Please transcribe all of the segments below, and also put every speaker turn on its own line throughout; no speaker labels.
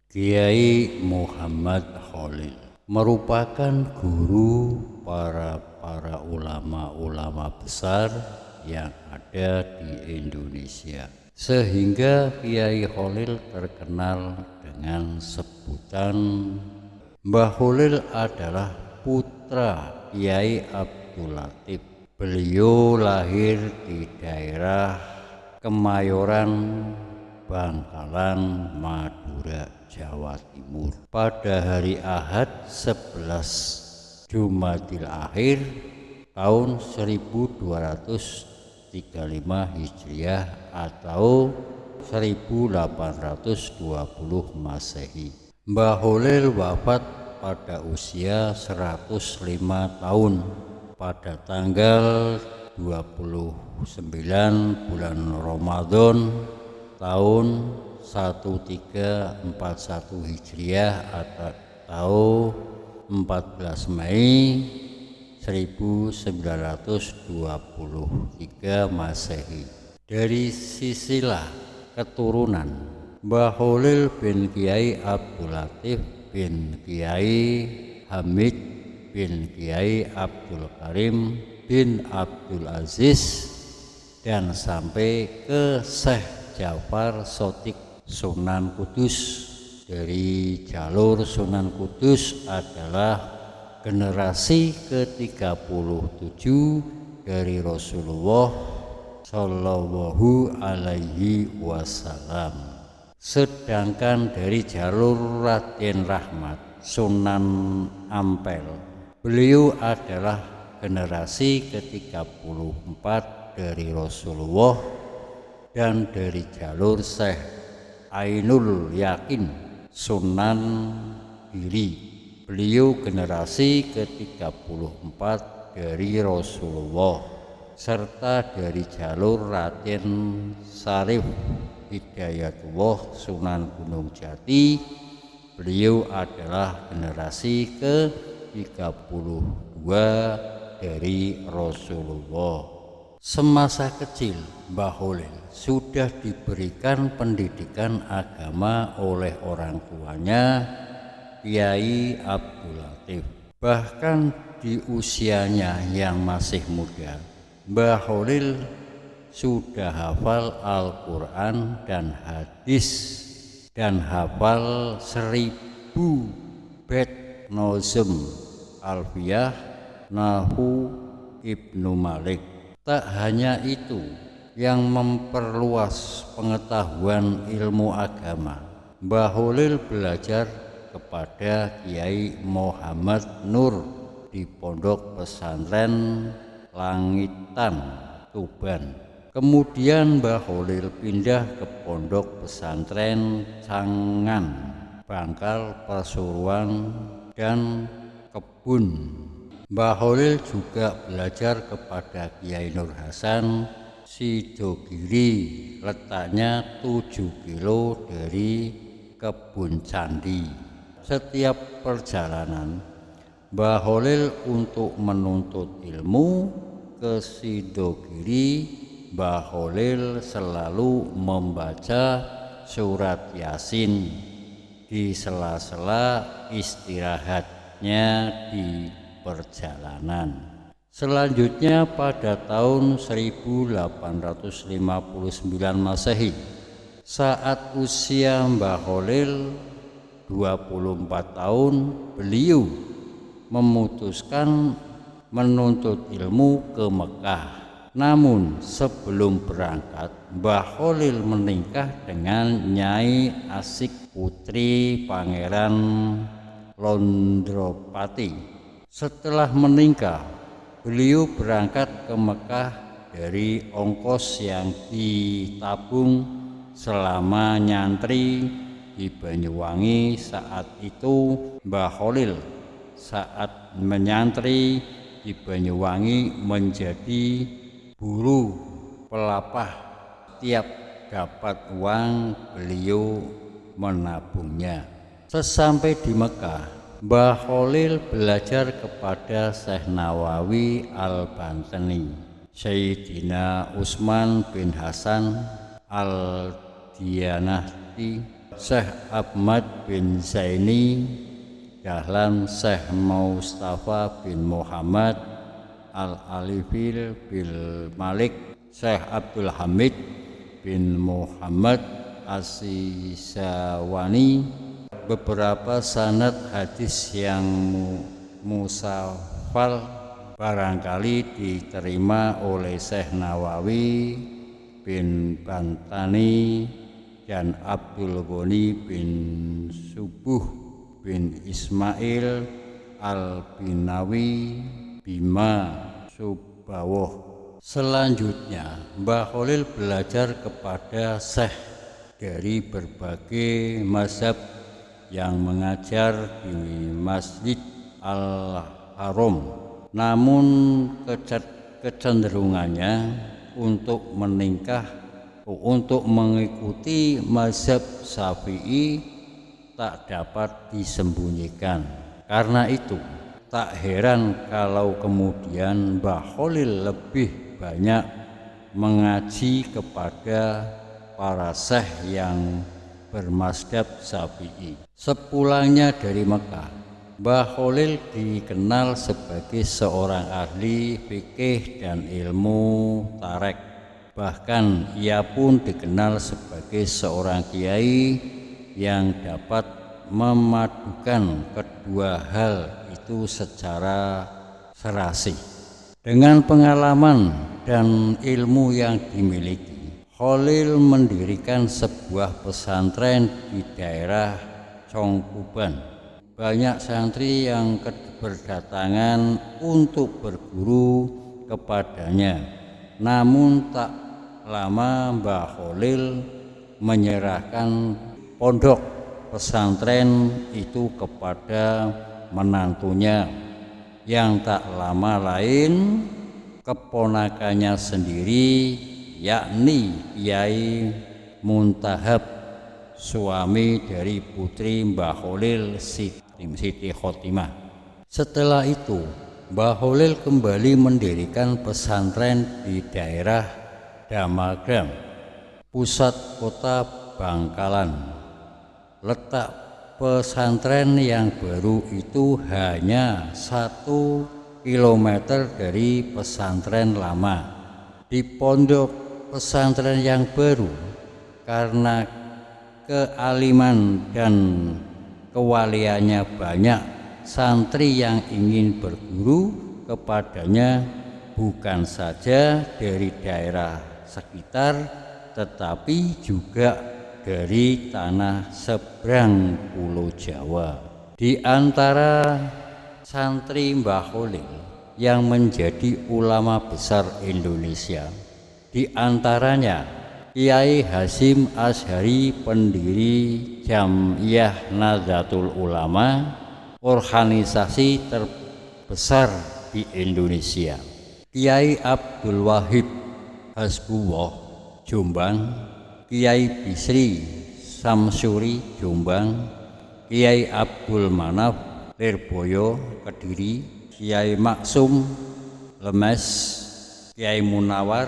Kiai Muhammad Khalil merupakan guru para ulama-ulama besar yang ada di Indonesia, sehingga Kiai Khalil terkenal dengan sebutan Mbah Khalil adalah putra Kiai Abdul Latif. Beliau lahir di daerah Kemayoran, Bangkalan, Madura, Jawa Timur pada hari Ahad 11 Jumadil Akhir tahun 1235 Hijriah atau 1820 Masehi. Mbah Khalil wafat pada usia 105 tahun pada tanggal 29 bulan Ramadan tahun 1341 Hijriah atau 14 Mei 1923 Masehi. Dari sisilah keturunan, Mbah Khalil bin Kiai Abdul Latif bin Kiai Hamid bin Kiai Abdul Karim bin Abdul Aziz dan sampai ke Syekh Ja'far Shadiq Sunan Kudus. Dari jalur Sunan Kudus adalah generasi ke-37 dari Rasulullah Shallallahu Alaihi Wasallam. Sedangkan dari jalur Raden Rahmat Sunan Ampel, beliau adalah generasi ke-34 dari Rasulullah. Dan dari jalur Syekh Ainul Yakin Sunan Giri, beliau generasi ke-34 dari Rasulullah. Serta dari jalur Raden Syarif Hidayatullah Sunan Gunung Jati, beliau adalah generasi ke-32 dari Rasulullah. Semasa kecil, Mbah Khalil sudah diberikan pendidikan agama oleh orang tuanya, Kiai Abdul Latif. Bahkan di usianya yang masih muda, Mbah Khalil sudah hafal Al-Quran dan hadis dan hafal 1000 bait nozm, alfiyah, nahwu Ibnu Malik. Tak hanya itu yang memperluas pengetahuan ilmu agama, Mbah Khalil belajar kepada Kiai Muhammad Nur di Pondok Pesantren Langitan, Tuban. Kemudian Mbah Khalil pindah ke Pondok Pesantren Cangan, Bangkal, Pasuruan, dan Kebun. Mbah Khalil juga belajar kepada Kiai Nur Hasan Sidogiri, letaknya 7 kilo dari Kebun Candi. Setiap perjalanan Mbah Khalil untuk menuntut ilmu ke Sidogiri, Mbah Khalil selalu membaca surat Yasin di sela-sela istirahatnya di perjalanan. Selanjutnya pada tahun 1859 Masehi, saat usia Mbah Khalil 24 tahun, beliau memutuskan menuntut ilmu ke Mekah. Namun sebelum berangkat, Mbah Khalil menikah dengan Nyai Asik putri Pangeran Londropati. Setelah menikah, beliau berangkat ke Mekah dari ongkos yang ditabung selama nyantri di Banyuwangi. Saat itu Mbah Khalil saat menyantri di Banyuwangi menjadi buruh pelapah. Setiap dapat uang, beliau menabungnya. Sesampai di Mekah, Mbah Khalil belajar kepada Syekh Nawawi Al-Bantani, Sayyidina Utsman bin Hasan Al-Diyanati, Syekh Ahmad bin Zaini dahlan Syekh Mustafa bin Muhammad Al-Alifil bil Malik Syekh Abdul Hamid bin Muhammad As-Sisawani. Beberapa sanad hadis yang musafal barangkali diterima oleh Syekh Nawawi bin Bantani dan Abdul Ghani bin Subuh bin Ismail Al-Binawi Bima Subawoh. Selanjutnya Mbah Khalil belajar kepada Syekh dari berbagai mazhab yang mengajar di Masjid Al-Haram, namun kecenderungannya untuk mengikuti mazhab Syafi'i tak dapat disembunyikan. Karena itu tak heran kalau kemudian Mbah Khalil lebih banyak mengaji kepada para syekh yang bermazhab Syafi'i. Sepulangnya dari Mekah, Mbah Khalil dikenal sebagai seorang ahli fikih dan ilmu tarek. Bahkan ia pun dikenal sebagai seorang kiai yang dapat memadukan kedua hal itu secara serasi. Dengan pengalaman dan ilmu yang dimiliki, Khalil mendirikan sebuah pesantren di daerah Congkuban. Banyak santri yang berdatangan untuk berguru kepadanya. Namun tak lama Mbah Khalil menyerahkan pondok pesantren itu kepada menantunya yang tak lama lain keponakannya sendiri, yakni Kiai Muntahab, suami dari putri Mbah Khalil, Siti Khotimah. Setelah itu Mbah Khalil kembali mendirikan pesantren di daerah Damagam, pusat kota Bangkalan. Letak pesantren yang baru itu hanya 1 kilometer dari pesantren lama. Di pondok pesantren yang baru, karena kealiman dan kewaliannya banyak, santri yang ingin berguru kepadanya bukan saja dari daerah sekitar, tetapi juga dari tanah seberang Pulau Jawa. Di antara santri Mbah Khalil yang menjadi ulama besar Indonesia, di antaranya Kiai Hasyim Asy'ari, pendiri Jam'iyah Nahdlatul Ulama, organisasi terbesar di Indonesia. Kiai Abdul Wahid Hasbullah, Jombang. Kiai Bisri Samsuri, Jombang. Kiai Abdul Manaf Lirboyo, Kediri. Kiai Maksum Lemes, Kiai Munawar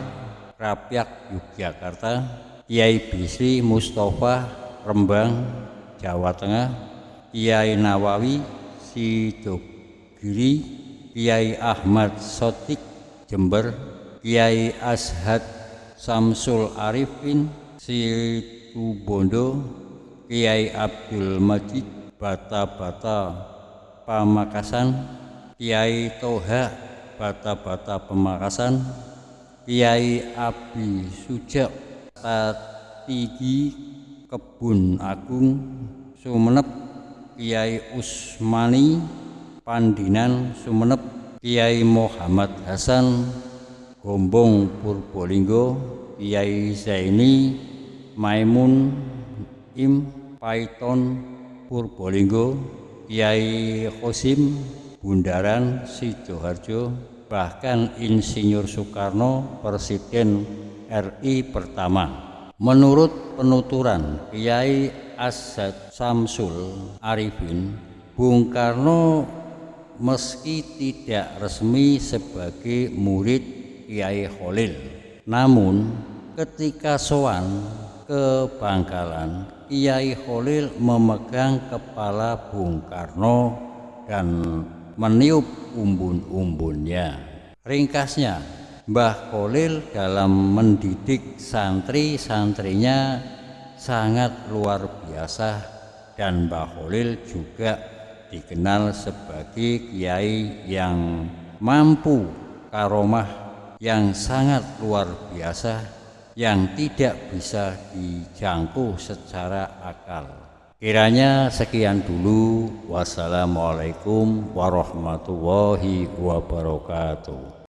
Krapyak, Yogyakarta. Kiai Bisri Mustafa, Rembang, Jawa Tengah. Kiai Nawawi Sidogiri. Kiai Ahmad Sotik, Jember. Kiai Ashad Samsul Arifin, Situbondo. Kiai Abdul Majid Bata-Bata, Pamakasan. Kiai Toha Bata-Bata, Pamakasan. Kiai Abi Sujak Tatigi, Kebun Agung, Sumenep. Kiai Usmani Pandinan, Sumenep. Kiai Muhammad Hasan Gombong, Purbolinggo. Kiai Zaini Maimun Im Paiton, Purbolinggo. Kiai Khosim Bundaran, Sidoarjo. Bahkan Insinyur Soekarno, Presiden RI pertama. Menurut penuturan Kiai Ashad Samsul Arifin, Bung Karno meski tidak resmi sebagai murid Kiai Khalil, namun ketika sowan
ke Bangkalan, Kiai Kholil memegang kepala Bung Karno dan meniup umbun-umbunnya. Ringkasnya, Mbah Kholil dalam mendidik santri-santrinya sangat luar biasa, dan Mbah Kholil juga dikenal sebagai kiai yang mampu karomah yang sangat luar biasa, yang tidak bisa dijangkau secara akal. Kiranya sekian dulu. Wassalamualaikum warahmatullahi wabarakatuh.